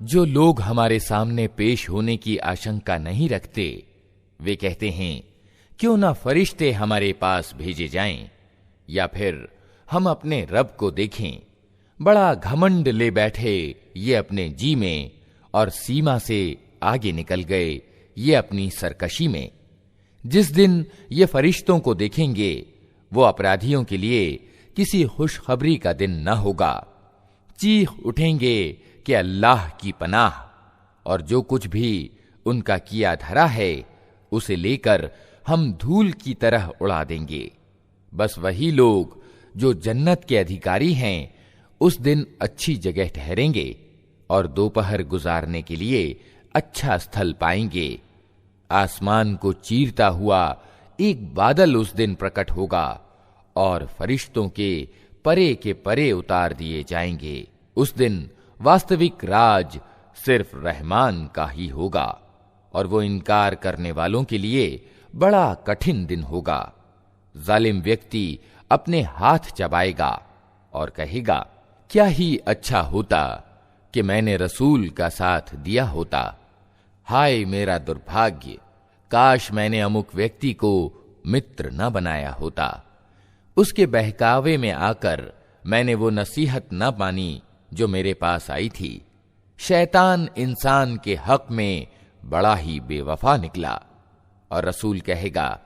जो लोग हमारे सामने पेश होने की आशंका नहीं रखते, वे कहते हैं क्यों ना फरिश्ते हमारे पास भेजे जाएं, या फिर हम अपने रब को देखें। बड़ा घमंड ले बैठे ये अपने जी में, और सीमा से आगे निकल गए ये अपनी सरकशी में। जिस दिन ये फरिश्तों को देखेंगे, वो अपराधियों के लिए किसी खुशखबरी का दिन न होगा। चीख उठेंगे कि अल्लाह की पनाह, और जो कुछ भी उनका किया धरा है उसे लेकर हम धूल की तरह उड़ा देंगे। बस वही लोग जो जन्नत के अधिकारी हैं उस दिन अच्छी जगह ठहरेंगे और दोपहर गुजारने के लिए अच्छा स्थल पाएंगे। आसमान को चीरता हुआ एक बादल उस दिन प्रकट होगा और फरिश्तों के के परे उतार दिए जाएंगे। उस दिन वास्तविक राज सिर्फ रहमान का ही होगा, और वो इनकार करने वालों के लिए बड़ा कठिन दिन होगा। जालिम व्यक्ति अपने हाथ चबाएगा और कहेगा, क्या ही अच्छा होता कि मैंने रसूल का साथ दिया होता। हाय मेरा दुर्भाग्य, काश मैंने अमुक व्यक्ति को मित्र न बनाया होता। उसके बहकावे में आकर मैंने वो नसीहत न मानी जो मेरे पास आई थी। शैतान इंसान के हक में बड़ा ही बेवफा निकला। और रसूल कहेगा,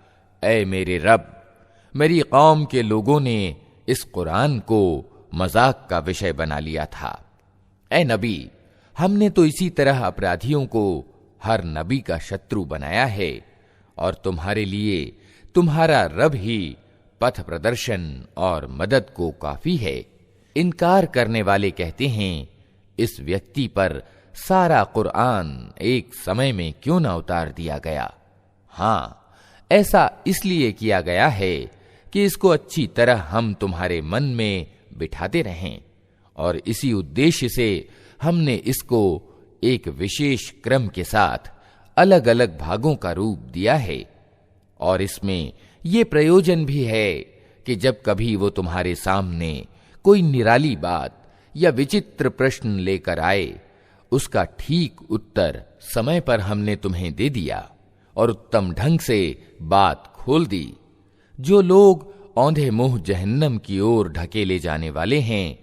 ऐ मेरे रब, मेरी कौम के लोगों ने इस कुरान को मजाक का विषय बना लिया था। ऐ नबी, हमने तो इसी तरह अपराधियों को हर नबी का शत्रु बनाया है, और तुम्हारे लिए तुम्हारा रब ही पथ प्रदर्शन और मदद को काफी है। इनकार करने वाले कहते हैं, इस व्यक्ति पर सारा कुरान एक समय में क्यों ना उतार दिया गया। हाँ, ऐसा इसलिए किया गया है कि इसको अच्छी तरह हम तुम्हारे मन में बिठाते रहें, और इसी उद्देश्य से हमने इसको एक विशेष क्रम के साथ अलग अलग भागों का रूप दिया है। और इसमें यह प्रयोजन भी है कि जब कभी वो तुम्हारे सामने कोई निराली बात या विचित्र प्रश्न लेकर आए, उसका ठीक उत्तर समय पर हमने तुम्हें दे दिया और उत्तम ढंग से बात खोल दी। जो लोग औंधे मुंह जहन्नम की ओर ढकेले जाने वाले हैं,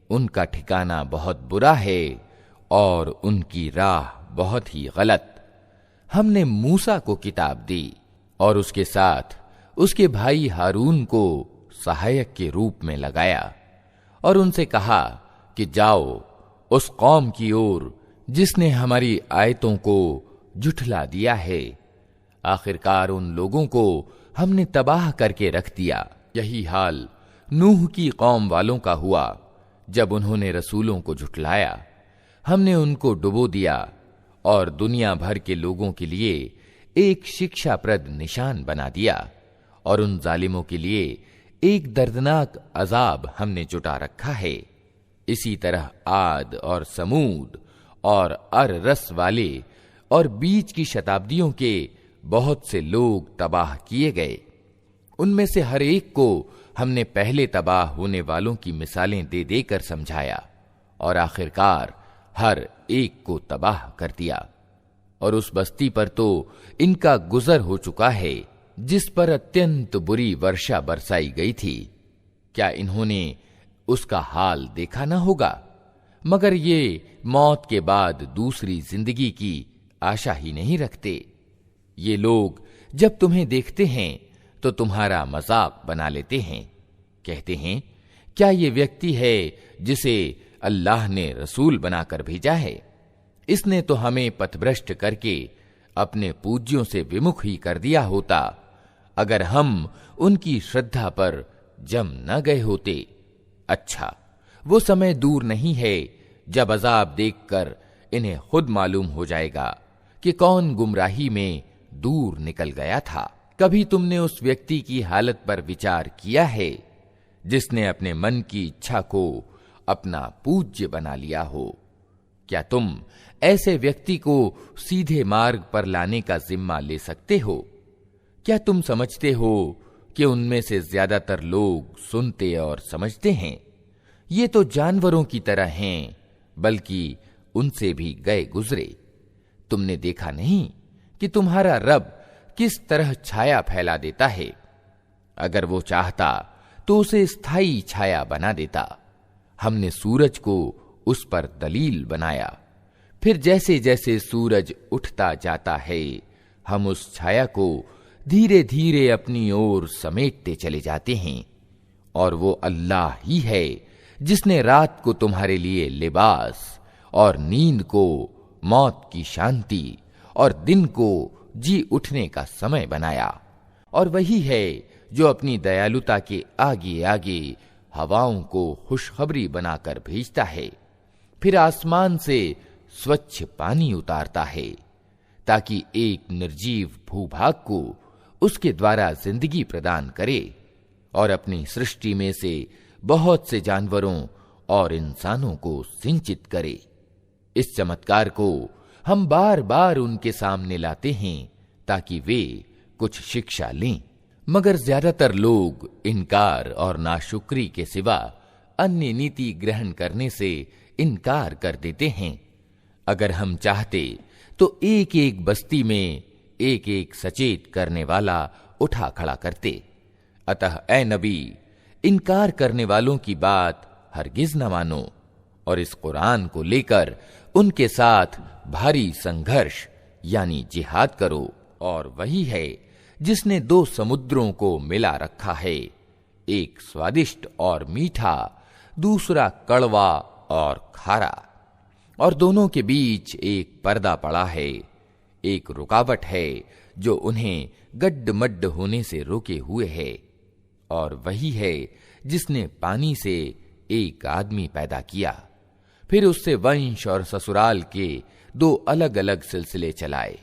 उनका ठिकाना बहुत बुरा है और उनकी राह बहुत ही गलत। हमने मूसा को किताब दी और उसके साथ उसके भाई हारून को सहायक के रूप में लगाया, और उनसे कहा कि जाओ उस कौम की ओर जिसने हमारी आयतों को झुठला दिया है। आखिरकार उन लोगों को हमने तबाह करके रख दिया। यही हाल नूह की कौम वालों का हुआ। जब उन्होंने रसूलों को झुठलाया, हमने उनको डुबो दिया और दुनिया भर के लोगों के लिए एक शिक्षाप्रद निशान बना दिया, और उन जालिमों के लिए एक दर्दनाक अजाब हमने जुटा रखा है। इसी तरह आद और समूद और अर-रस वाले और बीच की शताब्दियों के बहुत से लोग तबाह किए गए। उनमें से हर एक को हमने पहले तबाह होने वालों की मिसालें दे देकर समझाया, और आखिरकार हर एक को तबाह कर दिया। और उस बस्ती पर तो इनका गुजर हो चुका है जिस पर अत्यंत बुरी वर्षा बरसाई गई थी। क्या इन्होंने उसका हाल देखा न होगा? मगर ये मौत के बाद दूसरी जिंदगी की आशा ही नहीं रखते। ये लोग जब तुम्हें देखते हैं तो तुम्हारा मजाक बना लेते हैं। कहते हैं, क्या ये व्यक्ति है जिसे अल्लाह ने रसूल बनाकर भेजा है? इसने तो हमें पथभ्रष्ट करके अपने पूज्यों से विमुख ही कर दिया होता, अगर हम उनकी श्रद्धा पर जम न गए होते। अच्छा, वो समय दूर नहीं है जब अजाब देखकर इन्हें खुद मालूम हो जाएगा कि कौन गुमराही में दूर निकल गया था। कभी तुमने उस व्यक्ति की हालत पर विचार किया है जिसने अपने मन की इच्छा को अपना पूज्य बना लिया हो? क्या तुम ऐसे व्यक्ति को सीधे मार्ग पर लाने का जिम्मा ले सकते हो? क्या तुम समझते हो कि उनमें से ज्यादातर लोग सुनते और समझते हैं? ये तो जानवरों की तरह हैं, बल्कि उनसे भी गए गुजरे। तुमने देखा नहीं कि तुम्हारा रब किस तरह छाया फैला देता है? अगर वो चाहता तो उसे स्थायी छाया बना देता। हमने सूरज को उस पर दलील बनाया, फिर जैसे जैसे सूरज उठता जाता है हम उस छाया को धीरे धीरे अपनी ओर समेटते चले जाते हैं। और वो अल्लाह ही है जिसने रात को तुम्हारे लिए लिबास और नींद को मौत की शांति और दिन को जी उठने का समय बनाया। और वही है जो अपनी दयालुता के आगे आगे हवाओं को खुशखबरी बनाकर भेजता है, फिर आसमान से स्वच्छ पानी उतारता है ताकि एक निर्जीव भूभाग को उसके द्वारा जिंदगी प्रदान करे और अपनी सृष्टि में से बहुत से जानवरों और इंसानों को सिंचित करे। इस चमत्कार को हम बार बार उनके सामने लाते हैं ताकि वे कुछ शिक्षा लें, मगर ज्यादातर लोग इनकार और नाशुक्री के सिवा अन्य नीति ग्रहण करने से इनकार कर देते हैं। अगर हम चाहते तो एक एक बस्ती में एक एक सचेत करने वाला उठा खड़ा करते। अतः ऐ नबी, इनकार करने वालों की बात हरगिज न मानो और इस कुरान को लेकर उनके साथ भारी संघर्ष यानी जिहाद करो। और वही है जिसने दो समुद्रों को मिला रखा है, एक स्वादिष्ट और मीठा, दूसरा कड़वा और खारा, और दोनों के बीच एक पर्दा पड़ा है, एक रुकावट है जो उन्हें गड्ढ-मड्ढ होने से रोके हुए है। और वही है जिसने पानी से एक आदमी पैदा किया, फिर उससे वंश और ससुराल के दो अलग अलग सिलसिले चलाए।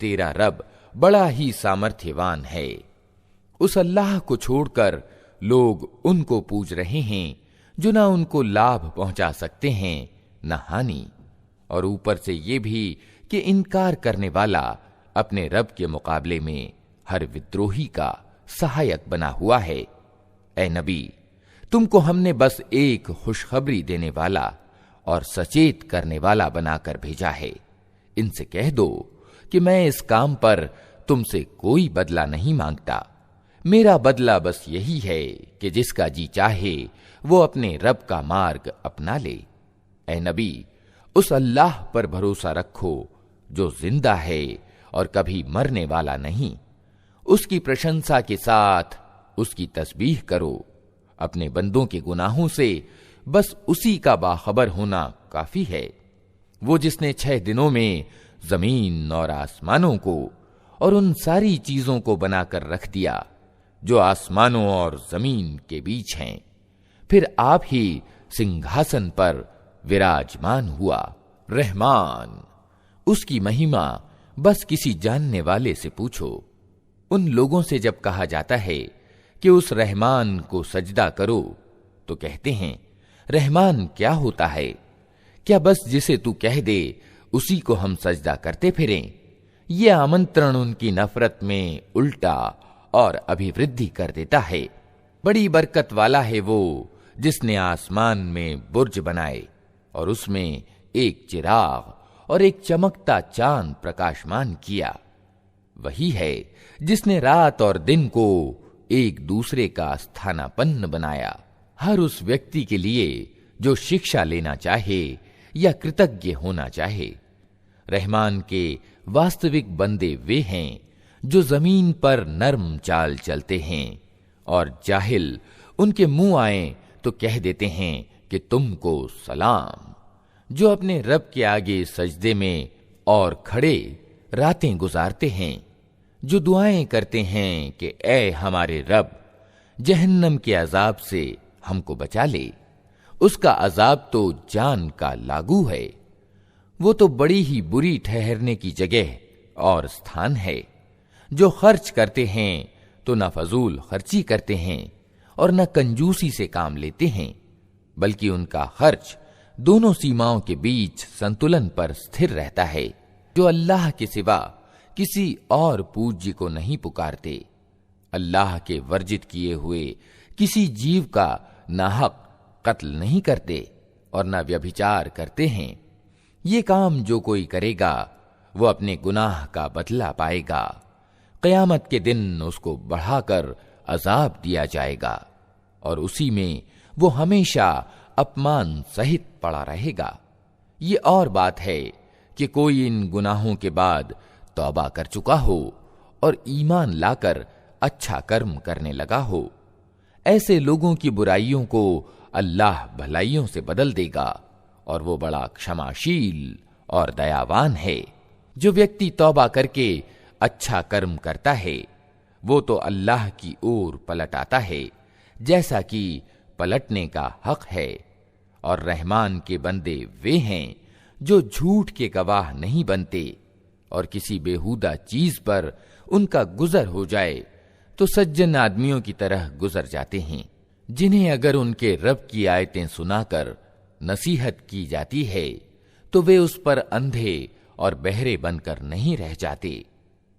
तेरा रब बड़ा ही सामर्थ्यवान है। उस अल्लाह को छोड़कर लोग उनको पूज रहे हैं जो ना उनको लाभ पहुंचा सकते हैं न हानि, और ऊपर से ये भी कि इनकार करने वाला अपने रब के मुकाबले में हर विद्रोही का सहायक बना हुआ है। ऐ नबी, तुमको हमने बस एक खुशखबरी देने वाला और सचेत करने वाला बनाकर भेजा है। इनसे कह दो कि मैं इस काम पर तुमसे कोई बदला नहीं मांगता। मेरा बदला बस यही है कि जिसका जी चाहे वो अपने रब का मार्ग अपना ले। ऐ नबी, उस अल्लाह पर भरोसा रखो जो जिंदा है और कभी मरने वाला नहीं। उसकी प्रशंसा के साथ उसकी तस्बीह करो। अपने बंदों के गुनाहों से बस उसी का बाखबर होना काफी है। वो जिसने 6 दिनों में जमीन और आसमानों को और उन सारी चीजों को बनाकर रख दिया जो आसमानों और जमीन के बीच हैं, फिर आप ही सिंहासन पर विराजमान हुआ। रहमान, उसकी महिमा बस किसी जानने वाले से पूछो। उन लोगों से जब कहा जाता है कि उस रहमान को सजदा करो तो कहते हैं, रहमान क्या होता है? क्या बस जिसे तू कह दे उसी को हम सजदा करते फिरें? ये आमंत्रण उनकी नफरत में उल्टा और अभिवृद्धि कर देता है। बड़ी बरकत वाला है वो जिसने आसमान में बुर्ज बनाए और उसमें एक चिराग और एक चमकता चांद प्रकाशमान किया। वही है जिसने रात और दिन को एक दूसरे का स्थानापन्न बनाया। हर उस व्यक्ति के लिए जो शिक्षा लेना चाहे या कृतज्ञ होना चाहे। रहमान के वास्तविक बंदे वे हैं जो जमीन पर नर्म चाल चलते हैं और जाहिल उनके मुंह आए तो कह देते हैं कि तुमको सलाम। जो अपने रब के आगे सजदे में और खड़े रातें गुजारते हैं, जो दुआएं करते हैं कि ऐ हमारे रब, जहन्नम के अजाब से हमको बचा ले। उसका अजाब तो जान का लागू है। वो तो बड़ी ही बुरी ठहरने की जगह और स्थान है। जो खर्च करते हैं तो न फजूल खर्ची करते हैं और न कंजूसी से काम लेते हैं, बल्कि उनका खर्च दोनों सीमाओं के बीच संतुलन पर स्थिर रहता है। जो अल्लाह के सिवा किसी और पूज्य को नहीं पुकारते, अल्लाह के वर्जित किए हुए किसी जीव का नाहक कत्ल नहीं करते और न व्यभिचार करते हैं, ये काम जो कोई करेगा वो अपने गुनाह का बदला पाएगा। क़यामत के दिन उसको बढ़ाकर अजाब दिया जाएगा और उसी में वो हमेशा अपमान सहित पड़ा रहेगा। ये और बात है कि कोई इन गुनाहों के बाद तौबा कर चुका हो और ईमान लाकर अच्छा कर्म करने लगा हो, ऐसे लोगों की बुराइयों को अल्लाह भलाइयों से बदल देगा और वो बड़ा क्षमाशील और दयावान है। जो व्यक्ति तौबा करके अच्छा कर्म करता है वो तो अल्लाह की ओर पलट आता है जैसा कि पलटने का हक है, और रहमान के बंदे वे हैं जो झूठ के गवाह नहीं बनते और किसी बेहुदा चीज पर उनका गुजर हो जाए तो सज्जन आदमियों की तरह गुजर जाते हैं, जिन्हें अगर उनके रब की आयतें सुनाकर नसीहत की जाती है तो वे उस पर अंधे और बहरे बनकर नहीं रह जाते।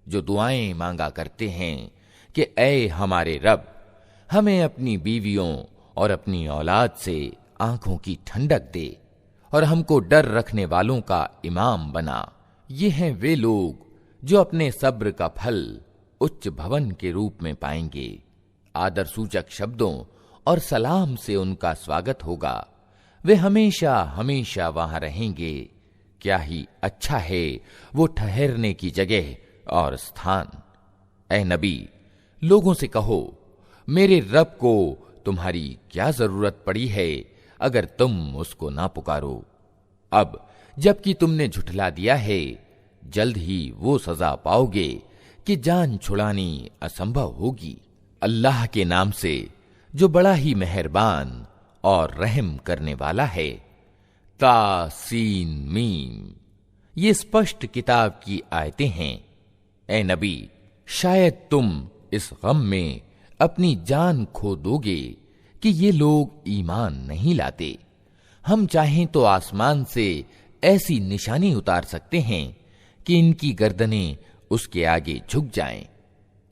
जो दुआएं मांगा करते हैं कि ऐ हमारे रब, हमें अपनी बीवियों और अपनी औलाद से आंखों की ठंडक दे और हमको डर रखने वालों का इमाम बना। ये हैं वे लोग जो अपने सब्र का फल उच्च भवन के रूप में पाएंगे। आदर सूचक शब्दों और सलाम से उनका स्वागत होगा। वे हमेशा हमेशा वहां रहेंगे। क्या ही अच्छा है वो ठहरने की जगह और स्थान। ऐ नबी, लोगों से कहो, मेरे रब को तुम्हारी क्या जरूरत पड़ी है अगर तुम उसको ना पुकारो। अब जबकि तुमने झुठला दिया है, जल्द ही वो सजा पाओगे कि जान छुड़ानी असंभव होगी। अल्लाह के नाम से जो बड़ा ही मेहरबान और रहम करने वाला है। तासीन मीम, ये स्पष्ट किताब की आयतें हैं। ऐ नबी, शायद तुम इस गम में अपनी जान खो दोगे कि ये लोग ईमान नहीं लाते। हम चाहें तो आसमान से ऐसी निशानी उतार सकते हैं कि इनकी गर्दनें उसके आगे झुक जाएं।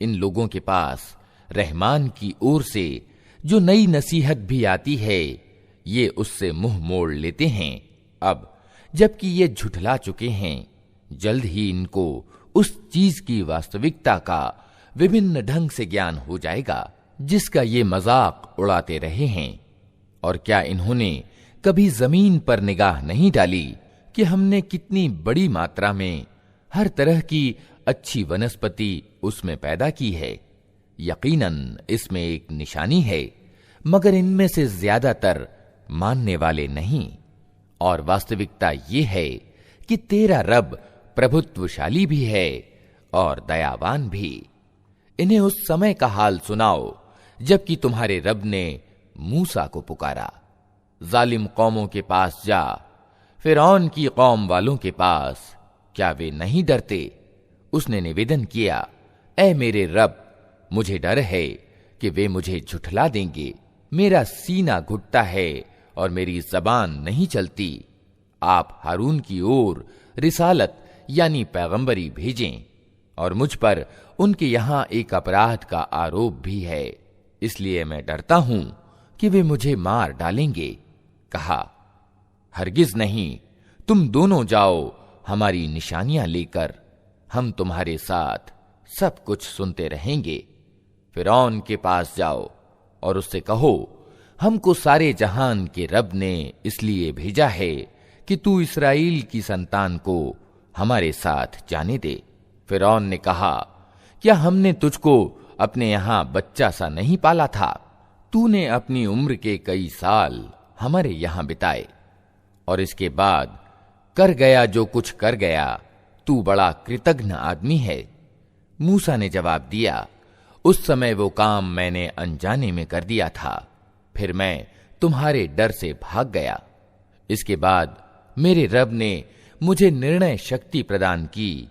इन लोगों के पास रहमान की ओर से जो नई नसीहत भी आती है, ये उससे मुंह मोड़ लेते हैं। अब जबकि ये झुठला चुके हैं, जल्द ही इनको उस चीज की वास्तविकता का विभिन्न ढंग से ज्ञान हो जाएगा जिसका ये मजाक उड़ाते रहे हैं। और क्या इन्होंने कभी जमीन पर निगाह नहीं डाली कि हमने कितनी बड़ी मात्रा में हर तरह की अच्छी वनस्पति उसमें पैदा की है। यकीनन इसमें एक निशानी है, मगर इनमें से ज्यादातर मानने वाले नहीं। और वास्तविकता ये है कि तेरा रब प्रभुत्वशाली भी है और दयावान भी। इन्हें उस समय का हाल सुनाओ जबकि तुम्हारे रब ने मूसा को पुकारा। जालिम कौमों के पास जा, फिरौन की कौम वालों के पास, क्या वे नहीं डरते? उसने निवेदन किया, ऐ मेरे रब, मुझे डर है कि वे मुझे झुठला देंगे। मेरा सीना घुटता है और मेरी जबान नहीं चलती। आप हारून की ओर रिसालत यानी पैगंबरी भेजें, और मुझ पर उनके यहां एक अपराध का आरोप भी है, इसलिए मैं डरता हूं कि वे मुझे मार डालेंगे। कहा, हरगिज नहीं, तुम दोनों जाओ हमारी निशानियां लेकर, हम तुम्हारे साथ सब कुछ सुनते रहेंगे। फिरौन के पास जाओ और उससे कहो, हमको सारे जहान के रब ने इसलिए भेजा है कि तू इस्राएल की संतान को हमारे साथ जाने दे। फिरौन ने कहा, क्या हमने तुझको अपने यहां बच्चा सा नहीं पाला था? तूने अपनी उम्र के कई साल हमारे यहां बिताए, और इसके बाद कर गया जो कुछ कर गया, तू बड़ा कृतघ्न आदमी है। मूसा ने जवाब दिया, उस समय वो काम मैंने अनजाने में कर दिया था, फिर मैं तुम्हारे डर से भाग गया। इसके बाद मेरे रब ने मुझे निर्णय शक्ति प्रदान की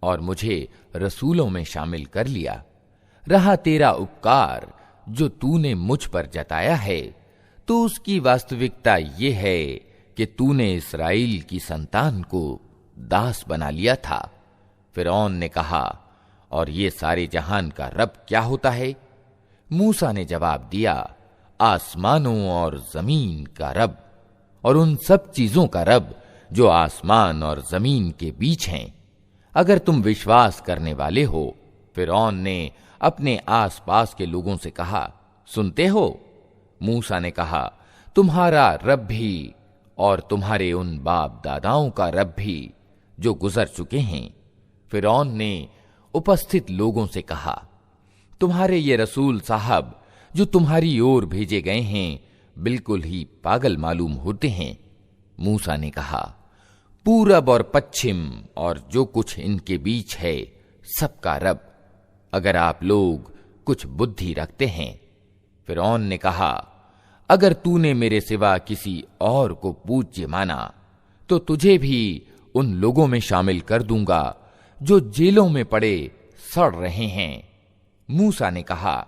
और मुझे रसूलों में शामिल कर लिया। रहा तेरा उपकार जो तूने मुझ पर जताया है, तो उसकी वास्तविकता ये है कि तूने इस्राएल की संतान को दास बना लिया था। फिरौन ने कहा, और ये सारे जहान का रब क्या होता है? मूसा ने जवाब दिया, आसमानों और जमीन का रब और उन सब चीजों का रब जो आसमान और जमीन के बीच हैं, अगर तुम विश्वास करने वाले हो। फिरौन ने अपने आसपास के लोगों से कहा, सुनते हो? मूसा ने कहा, तुम्हारा रब भी और तुम्हारे उन बाप दादाओं का रब भी जो गुजर चुके हैं। फिरौन ने उपस्थित लोगों से कहा, तुम्हारे ये रसूल साहब जो तुम्हारी ओर भेजे गए हैं बिल्कुल ही पागल मालूम होते हैं। मूसा ने कहा, पूरब और पश्चिम और जो कुछ इनके बीच है सबका रब, अगर आप लोग कुछ बुद्धि रखते हैं। फिरौन ने कहा, अगर तूने मेरे सिवा किसी और को पूज्य माना तो तुझे भी उन लोगों में शामिल कर दूंगा जो जेलों में पड़े सड़ रहे हैं। मूसा ने कहा,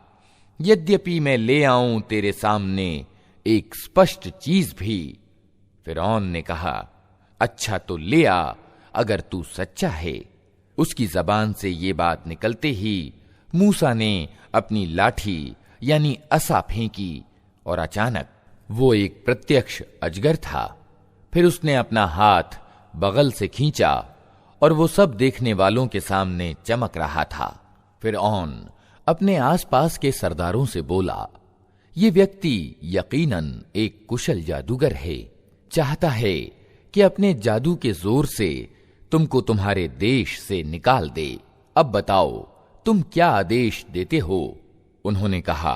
यद्यपि मैं ले आऊं तेरे सामने एक स्पष्ट चीज भी। फिरौन ने कहा, अच्छा तो ले आ, अगर तू सच्चा है। उसकी जबान से ये बात निकलते ही मूसा ने अपनी लाठी यानी असा फेंकी और अचानक वो एक प्रत्यक्ष अजगर था। फिर उसने अपना हाथ बगल से खींचा और वो सब देखने वालों के सामने चमक रहा था। फिरौन अपने आसपास के सरदारों से बोला, ये व्यक्ति यकीनन एक कुशल जादूगर है, चाहता है कि अपने जादू के जोर से तुमको तुम्हारे देश से निकाल दे। अब बताओ तुम क्या आदेश देते हो? उन्होंने कहा,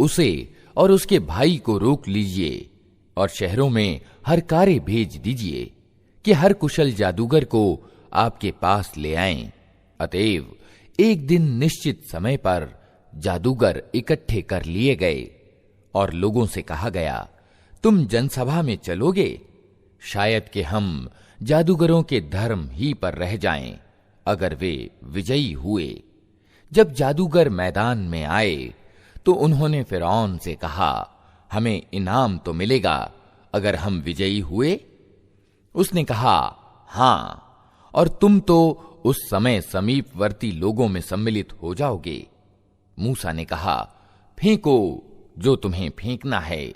उसे और उसके भाई को रोक लीजिए और शहरों में हर कार्य भेज दीजिए कि हर कुशल जादूगर को आपके पास ले आएं। अतएव एक दिन निश्चित समय पर जादूगर इकट्ठे कर लिए गए और लोगों से कहा गया, तुम जनसभा में चलोगे? शायद कि हम जादूगरों के धर्म ही पर रह जाएं अगर वे विजयी हुए। जब जादूगर मैदान में आए तो उन्होंने फिरौन से कहा, हमें इनाम तो मिलेगा अगर हम विजयी हुए? उसने कहा, हां, और तुम तो उस समय समीपवर्ती लोगों में सम्मिलित हो जाओगे। मूसा ने कहा, फेंको जो तुम्हें फेंकना है।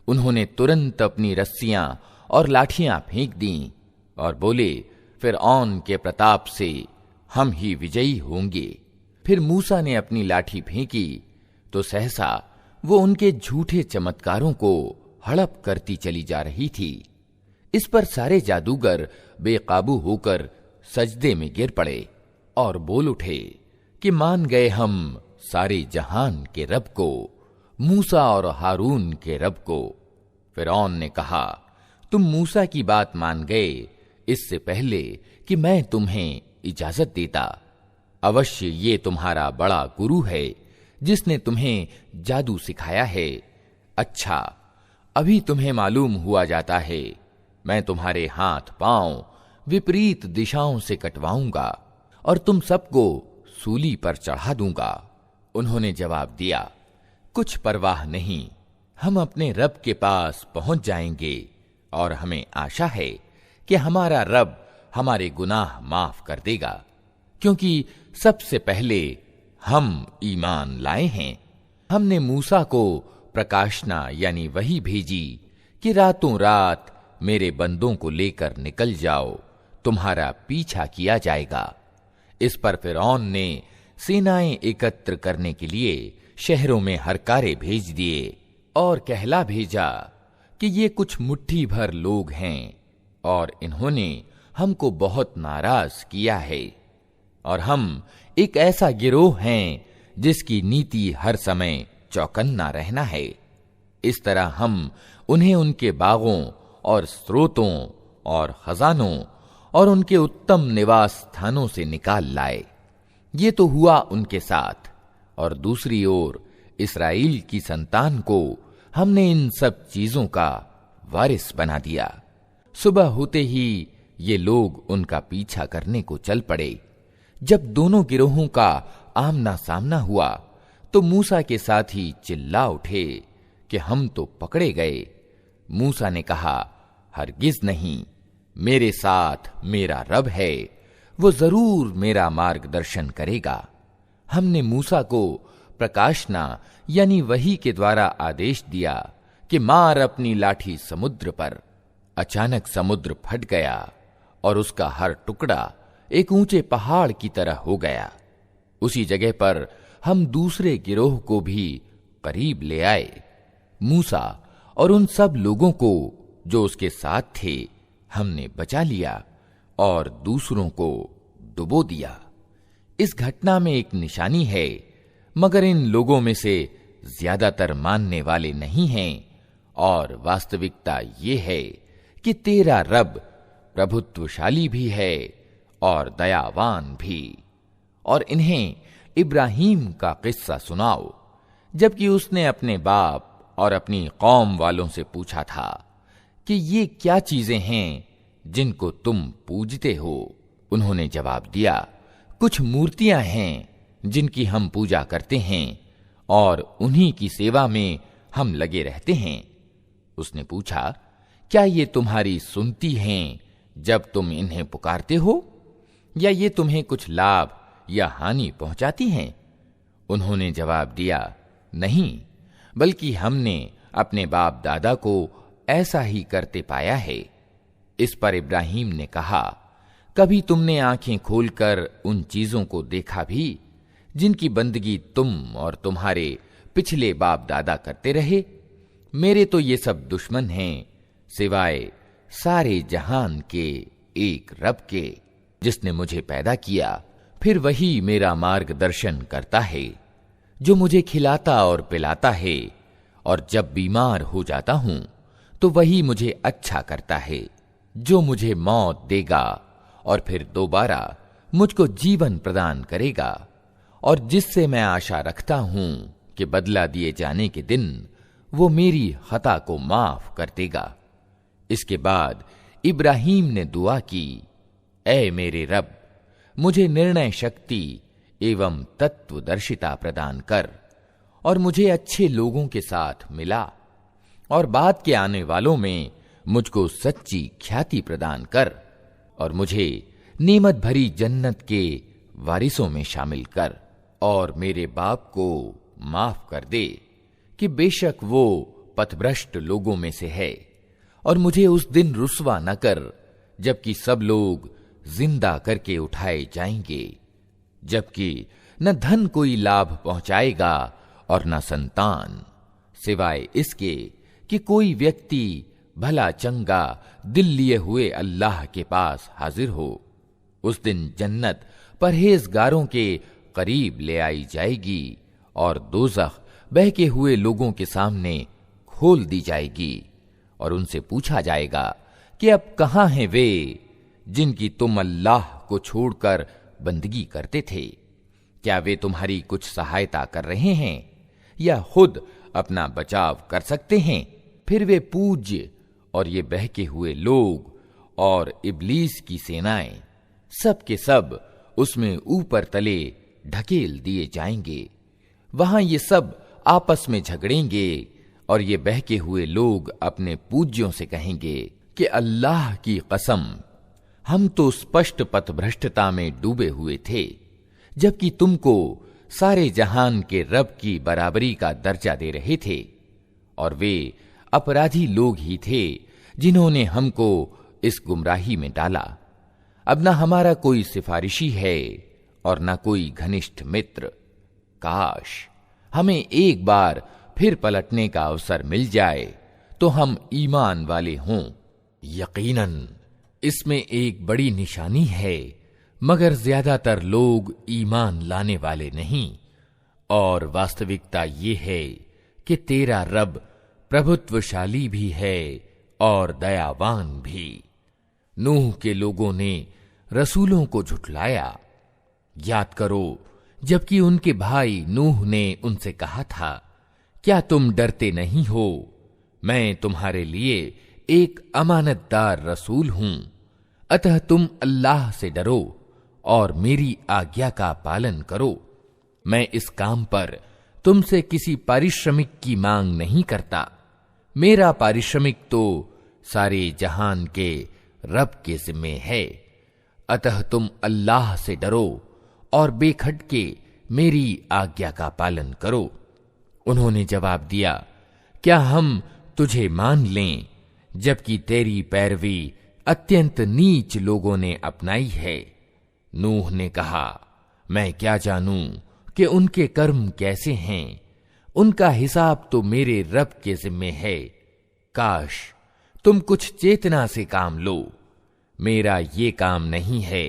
उन्होंने तुरंत अपनी रस्सियां और लाठियां फेंक दीं और बोले, फिरौन के प्रताप से हम ही विजयी होंगे। फिर मूसा ने अपनी लाठी फेंकी तो सहसा वो उनके झूठे चमत्कारों को हड़प करती चली जा रही थी। इस पर सारे जादूगर बेकाबू होकर सजदे में गिर पड़े और बोल उठे कि मान गए हम सारे जहान के रब को, मूसा और हारून के रब को। फिरौन ने कहा, तुम मूसा की बात मान गए इससे पहले कि मैं तुम्हें इजाजत देता। अवश्य ये तुम्हारा बड़ा गुरु है जिसने तुम्हें जादू सिखाया है। अच्छा, अभी तुम्हें मालूम हुआ जाता है, मैं तुम्हारे हाथ पांव विपरीत दिशाओं से कटवाऊंगा और तुम सबको सूली पर चढ़ा दूंगा। उन्होंने जवाब दिया, कुछ परवाह नहीं, हम अपने रब के पास पहुंच जाएंगे और हमें आशा है कि हमारा रब हमारे गुनाह माफ कर देगा, क्योंकि सबसे पहले हम ईमान लाए हैं। हमने मूसा को प्रकाशना यानी वही भेजी कि रातों रात मेरे बंदों को लेकर निकल जाओ, तुम्हारा पीछा किया जाएगा। इस पर फिरौन ने सेनाएं एकत्र करने के लिए शहरों में हरकारे भेज दिए और कहला भेजा कि ये कुछ मुट्ठी भर लोग हैं और इन्होंने हमको बहुत नाराज किया है और हम एक ऐसा गिरोह हैं जिसकी नीति हर समय चौकन्ना रहना है। इस तरह हम उन्हें उनके बागों और स्रोतों और खजानों और उनके उत्तम निवास स्थानों से निकाल लाए। ये तो हुआ उनके साथ, और दूसरी ओर इस्राएल की संतान को हमने इन सब चीजों का वारिस बना दिया। सुबह होते ही ये लोग उनका पीछा करने को चल पड़े। जब दोनों गिरोहों का आमना सामना हुआ तो मूसा के साथी चिल्ला उठे कि हम तो पकड़े गए। मूसा ने कहा, हरगिज नहीं, मेरे साथ मेरा रब है, वो जरूर मेरा मार्गदर्शन करेगा। हमने मूसा को प्रकाशना यानी वही के द्वारा आदेश दिया कि मार अपनी लाठी समुद्र पर, अचानक समुद्र फट गया और उसका हर टुकड़ा एक ऊंचे पहाड़ की तरह हो गया। उसी जगह पर हम दूसरे गिरोह को भी करीब ले आए। मूसा और उन सब लोगों को जो उसके साथ थे हमने बचा लिया और दूसरों को डुबो दिया। इस घटना में एक निशानी है, मगर इन लोगों में से ज्यादातर मानने वाले नहीं हैं। और वास्तविकता ये है कि तेरा रब प्रभुत्वशाली भी है और दयावान भी। और इन्हें इब्राहीम का किस्सा सुनाओ, जबकि उसने अपने बाप और अपनी कौम वालों से पूछा था कि ये क्या चीजें हैं जिनको तुम पूजते हो। उन्होंने जवाब दिया, कुछ मूर्तियां हैं जिनकी हम पूजा करते हैं और उन्हीं की सेवा में हम लगे रहते हैं। उसने पूछा, क्या ये तुम्हारी सुनती हैं जब तुम इन्हें पुकारते हो, या ये तुम्हें कुछ लाभ या हानि पहुंचाती हैं? उन्होंने जवाब दिया, नहीं, बल्कि हमने अपने बाप दादा को ऐसा ही करते पाया है। इस पर इब्राहीम ने कहा, कभी तुमने आंखें खोलकर उन चीजों को देखा भी जिनकी बंदगी तुम और तुम्हारे पिछले बाप दादा करते रहे? मेरे तो ये सब दुश्मन हैं, सिवाय सारे जहान के एक रब के, जिसने मुझे पैदा किया, फिर वही मेरा मार्गदर्शन करता है, जो मुझे खिलाता और पिलाता है, और जब बीमार हो जाता हूं तो वही मुझे अच्छा करता है, जो मुझे मौत देगा और फिर दोबारा मुझको जीवन प्रदान करेगा, और जिससे मैं आशा रखता हूं कि बदला दिए जाने के दिन वो मेरी खता को माफ कर देगा। इसके बाद इब्राहीम ने दुआ की, ऐ मेरे रब, मुझे निर्णय शक्ति एवं तत्वदर्शिता प्रदान कर और मुझे अच्छे लोगों के साथ मिला, और बाद के आने वालों में मुझको सच्ची ख्याति प्रदान कर, और मुझे नेमत भरी जन्नत के वारिसों में शामिल कर, और मेरे बाप को माफ कर दे कि बेशक वो पथभ्रष्ट लोगों में से है, और मुझे उस दिन रुस्वा न कर जबकि सब लोग जिंदा करके उठाए जाएंगे, जबकि न धन कोई लाभ पहुंचाएगा और न संतान, सिवाय इसके कि कोई व्यक्ति भला चंगा दिल लिए हुए अल्लाह के पास हाजिर हो। उस दिन जन्नत परहेजगारों के करीब ले आई जाएगी और दोज़ख बहके हुए लोगों के सामने खोल दी जाएगी, और उनसे पूछा जाएगा कि अब कहां हैं वे जिनकी तुम अल्लाह को छोड़कर बंदगी करते थे? क्या वे तुम्हारी कुछ सहायता कर रहे हैं या खुद अपना बचाव कर सकते हैं? फिर वे पूज्य और ये बहके हुए लोग और इब्लीस की सेनाएं सब के सब उसमें ऊपर तले ढकेल दिए जाएंगे। वहां ये सब आपस में झगड़ेंगे और ये बहके हुए लोग अपने पूज्यों से कहेंगे कि अल्लाह की कसम, हम तो स्पष्ट पथभ्रष्टता में डूबे हुए थे, जबकि तुमको सारे जहान के रब की बराबरी का दर्जा दे रहे थे, और वे अपराधी लोग ही थे जिन्होंने हमको इस गुमराही में डाला। अब न हमारा कोई सिफारिशी है और न कोई घनिष्ठ मित्र। काश हमें एक बार फिर पलटने का अवसर मिल जाए तो हम ईमान वाले हों। यकीनन इसमें एक बड़ी निशानी है, मगर ज्यादातर लोग ईमान लाने वाले नहीं। और वास्तविकता ये है कि तेरा रब प्रभुत्वशाली भी है और दयावान भी। नूह के लोगों ने रसूलों को झुठलाया। याद करो जबकि उनके भाई नूह ने उनसे कहा था, क्या तुम डरते नहीं हो? मैं तुम्हारे लिए एक अमानतदार रसूल हूं, अतः तुम अल्लाह से डरो और मेरी आज्ञा का पालन करो। मैं इस काम पर तुमसे किसी पारिश्रमिक की मांग नहीं करता। मेरा पारिश्रमिक तो सारे जहान के रब के जिम्मे है, अतः तुम अल्लाह से डरो और बेखटके मेरी आज्ञा का पालन करो। उन्होंने जवाब दिया, क्या हम तुझे मान लें जबकि तेरी पैरवी अत्यंत नीच लोगों ने अपनाई है। नूह ने कहा, मैं क्या जानूं कि उनके कर्म कैसे हैं, उनका हिसाब तो मेरे रब के जिम्मे है। काश तुम कुछ चेतना से काम लो। मेरा ये काम नहीं है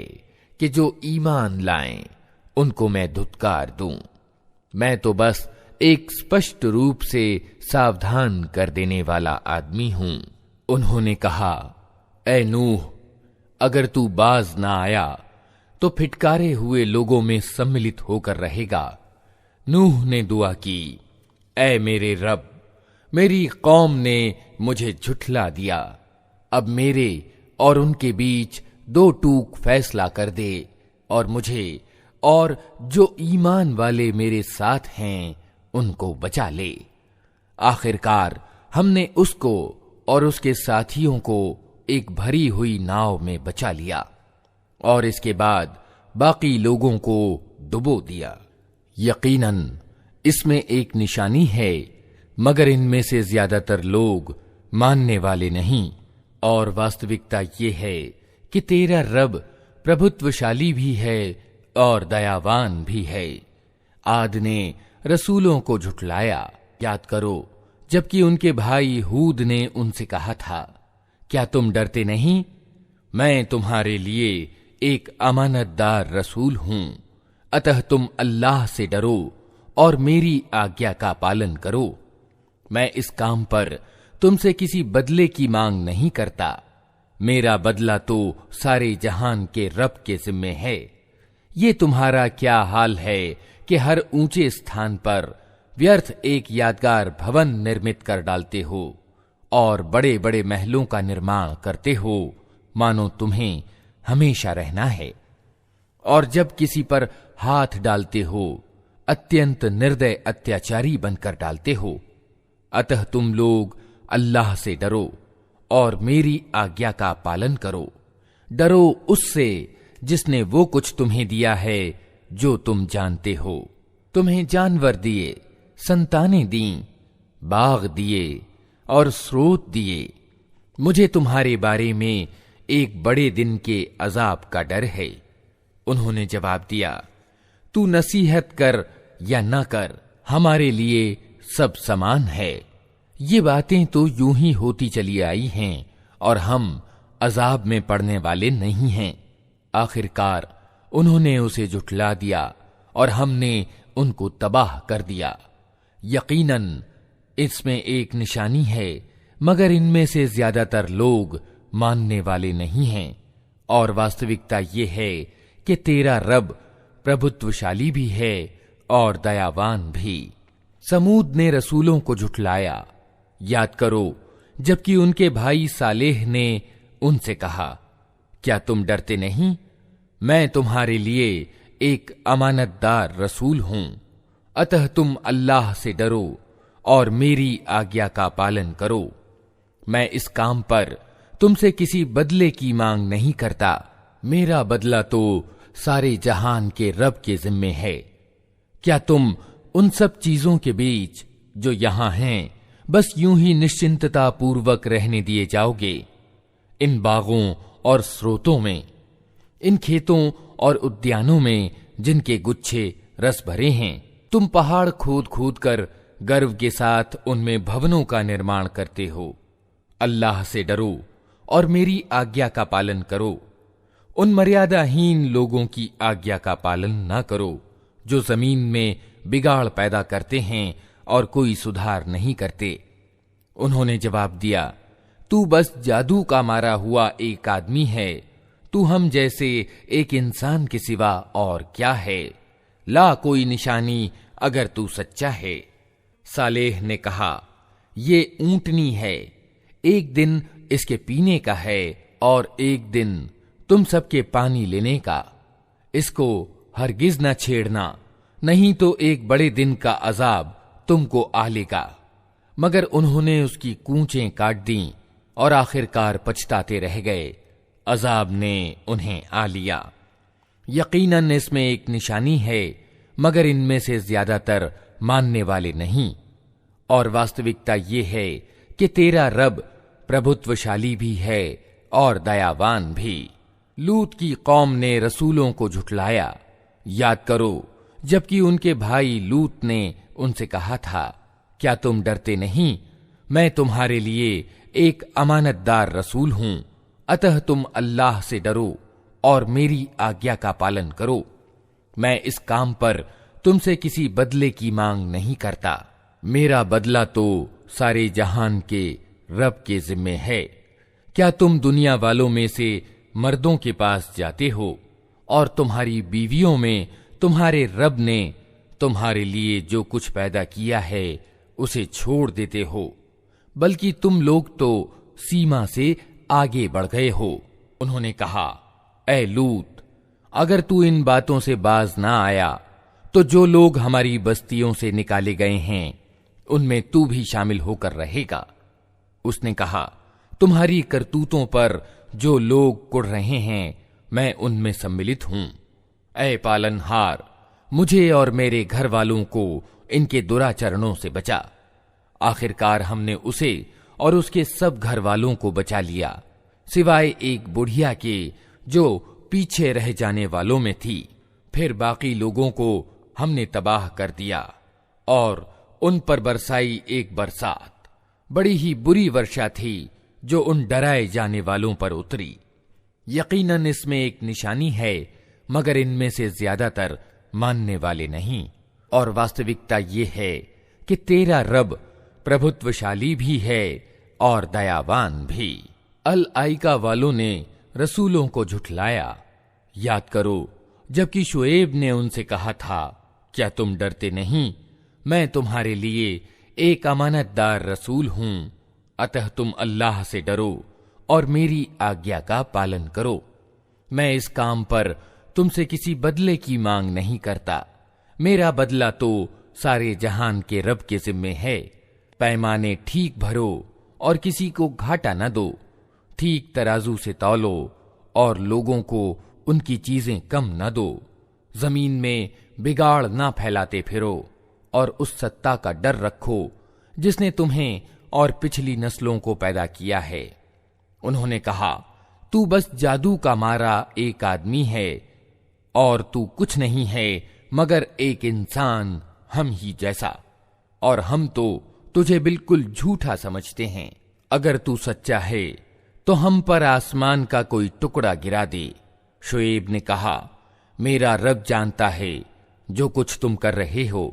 कि जो ईमान लाएं उनको मैं धुतकार दूं। मैं तो बस एक स्पष्ट रूप से सावधान कर देने वाला आदमी हूं। उन्होंने कहा, ऐ नूह, अगर तू बाज ना आया तो फिटकारे हुए लोगों में सम्मिलित होकर रहेगा। नूह ने दुआ की, ऐ मेरे रब, मेरी कौम ने मुझे झुठला दिया। अब मेरे और उनके बीच दो टूक फैसला कर दे और मुझे और जो ईमान वाले मेरे साथ हैं उनको बचा ले। आखिरकार हमने उसको और उसके साथियों को एक भरी हुई नाव में बचा लिया और इसके बाद बाकी लोगों को डुबो दिया। यकीनन इसमें एक निशानी है, मगर इनमें से ज्यादातर लोग मानने वाले नहीं। और वास्तविकता ये है कि तेरा रब प्रभुत्वशाली भी है और दयावान भी है। आद ने रसूलों को झुठलाया। याद करो जबकि उनके भाई हूद ने उनसे कहा था, क्या तुम डरते नहीं? मैं तुम्हारे लिए एक अमानतदार रसूल हूं, अतः तुम अल्लाह से डरो और मेरी आज्ञा का पालन करो। मैं इस काम पर तुमसे किसी बदले की मांग नहीं करता। मेरा बदला तो सारे जहान के रब के जिम्मे है। ये तुम्हारा क्या हाल है कि हर ऊंचे स्थान पर व्यर्थ एक यादगार भवन निर्मित कर डालते हो और बड़े बड़े महलों का निर्माण करते हो, मानो तुम्हें हमेशा रहना है। और जब किसी पर हाथ डालते हो अत्यंत निर्दय अत्याचारी बनकर डालते हो। अतः तुम लोग अल्लाह से डरो और मेरी आज्ञा का पालन करो। डरो उससे जिसने वो कुछ तुम्हें दिया है जो तुम जानते हो। तुम्हें जानवर दिए, संतानें दीं, बाग दिए और स्रोत दिए। मुझे तुम्हारे बारे में एक बड़े दिन के अजाब का डर है। उन्होंने जवाब दिया, तू नसीहत कर या न कर, हमारे लिए सब समान है। ये बातें तो यूं ही होती चली आई हैं और हम अजाब में पड़ने वाले नहीं हैं। आखिरकार उन्होंने उसे झुठला दिया और हमने उनको तबाह कर दिया। यकीनन इसमें एक निशानी है, मगर इनमें से ज्यादातर लोग मानने वाले नहीं हैं। और वास्तविकता ये है कि तेरा रब प्रभुत्वशाली भी है और दयावान भी। समूद ने रसूलों को झुठलाया। याद करो जबकि उनके भाई सालेह ने उनसे कहा, क्या तुम डरते नहीं? मैं तुम्हारे लिए एक अमानतदार रसूल हूं, अतः तुम अल्लाह से डरो और मेरी आज्ञा का पालन करो। मैं इस काम पर तुमसे किसी बदले की मांग नहीं करता। मेरा बदला तो सारे जहान के रब के जिम्मे है। क्या तुम उन सब चीजों के बीच जो यहां हैं बस यूं ही निश्चिंतता पूर्वक रहने दिए जाओगे? इन बागों और स्रोतों में, इन खेतों और उद्यानों में जिनके गुच्छे रस भरे हैं, तुम पहाड़ खोद खोद कर गर्व के साथ उनमें भवनों का निर्माण करते हो। अल्लाह से डरो और मेरी आज्ञा का पालन करो। उन मर्यादाहीन लोगों की आज्ञा का पालन न करो जो जमीन में बिगाड़ पैदा करते हैं और कोई सुधार नहीं करते। उन्होंने जवाब दिया, तू बस जादू का मारा हुआ एक आदमी है। तू हम जैसे एक इंसान के सिवा और क्या है? ला कोई निशानी अगर तू सच्चा है। सालेह ने कहा, ये ऊंटनी है, एक दिन इसके पीने का है और एक दिन तुम सबके पानी लेने का। इसको हरगिज न छेड़ना, नहीं तो एक बड़े दिन का अजाब तुमको आ लेगा। मगर उन्होंने उसकी कूंचें काट दी और आखिरकार पछताते रह गए। अजाब ने उन्हें आ लिया। यकीनन इसमें एक निशानी है, मगर इनमें से ज्यादातर मानने वाले नहीं। और वास्तविकता ये है कि तेरा रब प्रभुत्वशाली भी है और दयावान भी। लूत की कौम ने रसूलों को झुठलाया। याद करो जबकि उनके भाई लूत ने उनसे कहा था, क्या तुम डरते नहीं? मैं तुम्हारे लिए एक अमानतदार रसूल हूं, अतः तुम अल्लाह से डरो और मेरी आज्ञा का पालन करो। मैं इस काम पर तुमसे किसी बदले की मांग नहीं करता। मेरा बदला तो सारे जहान के रब के जिम्मे है। क्या तुम दुनिया वालों में से मर्दों के पास जाते हो और तुम्हारी बीवियों में तुम्हारे रब ने तुम्हारे लिए जो कुछ पैदा किया है उसे छोड़ देते हो, बल्कि तुम लोग तो सीमा से आगे बढ़ गए हो। उन्होंने कहा, ऐ लूत, अगर तू इन बातों से बाज ना आया तो जो लोग हमारी बस्तियों से निकाले गए हैं उनमें तू भी शामिल होकर रहेगा। उसने कहा, तुम्हारी करतूतों पर जो लोग कुढ़ रहे हैं मैं उनमें सम्मिलित हूं। ऐ पालनहार, मुझे और मेरे घर वालों को इनके दुराचरणों से बचा। आखिरकार हमने उसे और उसके सब घर वालों को बचा लिया, सिवाय एक बुढ़िया के जो पीछे रह जाने वालों में थी। फिर बाकी लोगों को हमने तबाह कर दिया और उन पर बरसाई एक बरसात, बड़ी ही बुरी वर्षा थी जो उन डराए जाने वालों पर उतरी। यकीनन इसमें एक निशानी है, मगर इनमें से ज्यादातर मानने वाले नहीं। और वास्तविकता ये है कि तेरा रब प्रभुत्वशाली भी है और दयावान भी। अल आइका वालों ने रसूलों को झुठलाया। याद करो जबकि शुएब ने उनसे कहा था, क्या तुम डरते नहीं? मैं तुम्हारे लिए एक अमानतदार रसूल हूं, अतः तुम अल्लाह से डरो और मेरी आज्ञा का पालन करो। मैं इस काम पर तुमसे किसी बदले की मांग नहीं करता। मेरा बदला तो सारे जहान के रब के जिम्मे है। पैमाने ठीक भरो और किसी को घाटा न दो। ठीक तराजू से तौलो और लोगों को उनकी चीजें कम न दो। जमीन में बिगाड़ ना फैलाते फिरो और उस सत्ता का डर रखो जिसने तुम्हें और पिछली नस्लों को पैदा किया है। उन्होंने कहा, तू बस जादू का मारा एक आदमी है और तू कुछ नहीं है मगर एक इंसान हम ही जैसा, और हम तो तुझे बिल्कुल झूठा समझते हैं। अगर तू सच्चा है तो हम पर आसमान का कोई टुकड़ा गिरा दे। शुएब ने कहा, मेरा रब जानता है जो कुछ तुम कर रहे हो।